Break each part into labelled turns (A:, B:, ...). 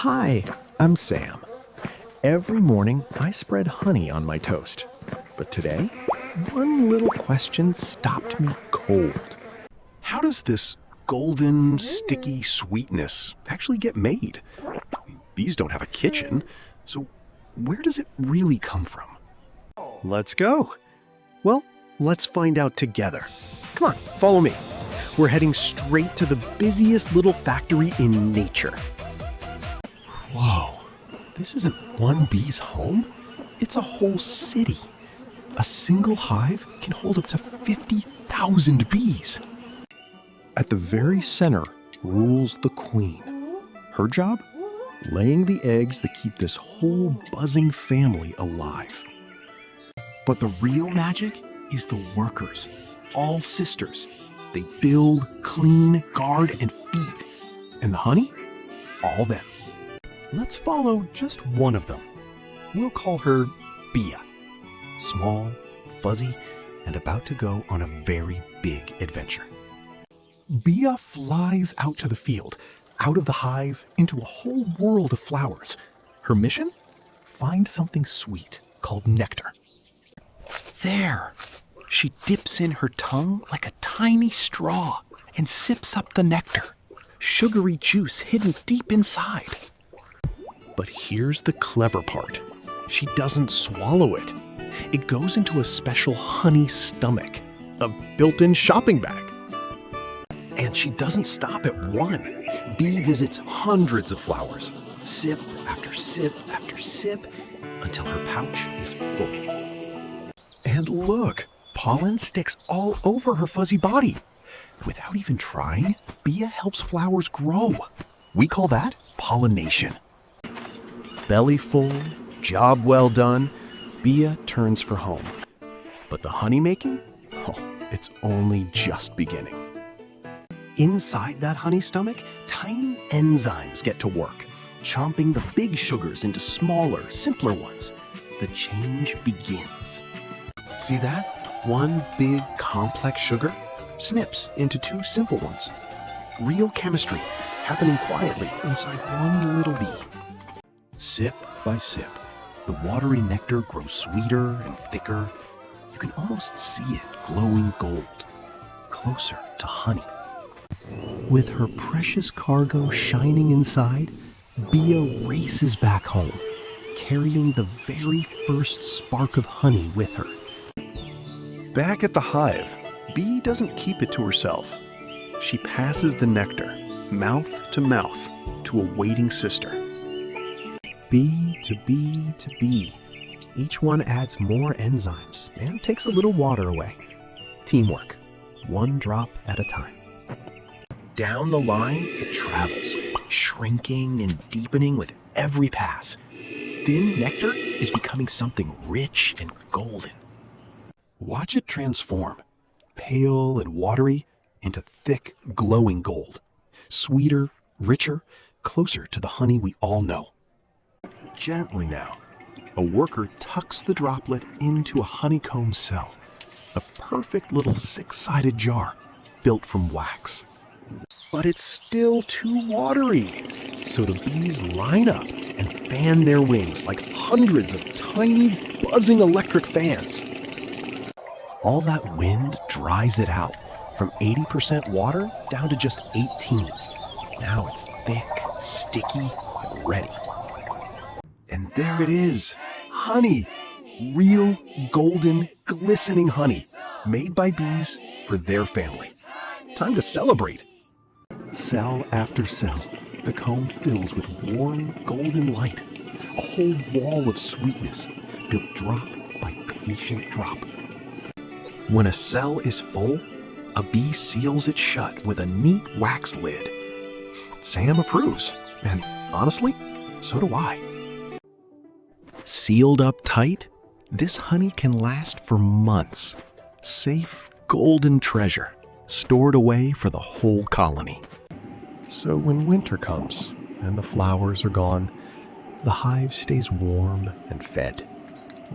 A: Hi, I'm Sam. Every morning I spread honey on my toast. But today, one little question stopped me cold. How does this golden, sticky sweetness actually get made? Bees don't have a kitchen, so where does it really come from? Let's go. Well, let's find out together. Come on, follow me. We're heading straight to the busiest little factory in nature. Whoa, this isn't one bee's home. It's a whole city. A single hive can hold up to 50,000 bees. At the very center rules the queen. Her job? Laying the eggs that keep this whole buzzing family alive. But the real magic is the workers, all sisters. They build, clean, guard, and feed. And the honey? All them. Let's follow just one of them. We'll call her Bia. Small, fuzzy, and about to go on a very big adventure. Bia flies out to the field, out of the hive, into a whole world of flowers. Her mission? Find something sweet called nectar. There! She dips in her tongue like a tiny straw and sips up the nectar, sugary juice hidden deep inside. But here's the clever part. She doesn't swallow it. It goes into a special honey stomach, a built-in shopping bag. And she doesn't stop at one. Bee visits hundreds of flowers, sip after sip after sip, until her pouch is full. And look, pollen sticks all over her fuzzy body. Without even trying, Bia helps flowers grow. We call that pollination. Belly full, job well done, Bia turns for home. But the honey making? Oh, it's only just beginning. Inside that honey stomach, tiny enzymes get to work, chomping the big sugars into smaller, simpler ones. The change begins. See that? One big, complex sugar snips into two simple ones. Real chemistry happening quietly inside one little bee. Sip by sip, the watery nectar grows sweeter and thicker. You can almost see it glowing gold, closer to honey. With her precious cargo shining inside, Bia races back home, carrying the very first spark of honey with her. Back at the hive, Bee doesn't keep it to herself. She passes the nectar, mouth to mouth, to a waiting sister. Bee to bee to bee. Each one adds more enzymes and takes a little water away. Teamwork, one drop at a time. Down the line, it travels, shrinking and deepening with every pass. Thin nectar is becoming something rich and golden. Watch it transform, pale and watery, into thick, glowing gold. Sweeter, richer, closer to the honey we all know. Gently now, a worker tucks the droplet into a honeycomb cell, a perfect little six-sided jar built from wax. But it's still too watery, so the bees line up and fan their wings like hundreds of tiny, buzzing electric fans. All that wind dries it out, from 80% water down to just 18. Now it's thick, sticky, and ready. And there it is, honey. Real, golden, glistening honey, made by bees for their family. Time to celebrate. Cell after cell, the comb fills with warm, golden light. A whole wall of sweetness, built drop by patient drop. When a cell is full, a bee seals it shut with a neat wax lid. Sam approves, and honestly, so do I. Sealed up tight, this honey can last for months. Safe, golden treasure, stored away for the whole colony. So when winter comes and the flowers are gone, the hive stays warm and fed,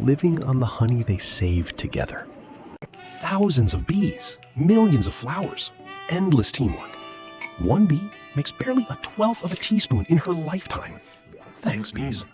A: living on the honey they saved together. Thousands of bees, millions of flowers, endless teamwork. One bee makes barely a 1/12 of a teaspoon in her lifetime, Thanks, bees.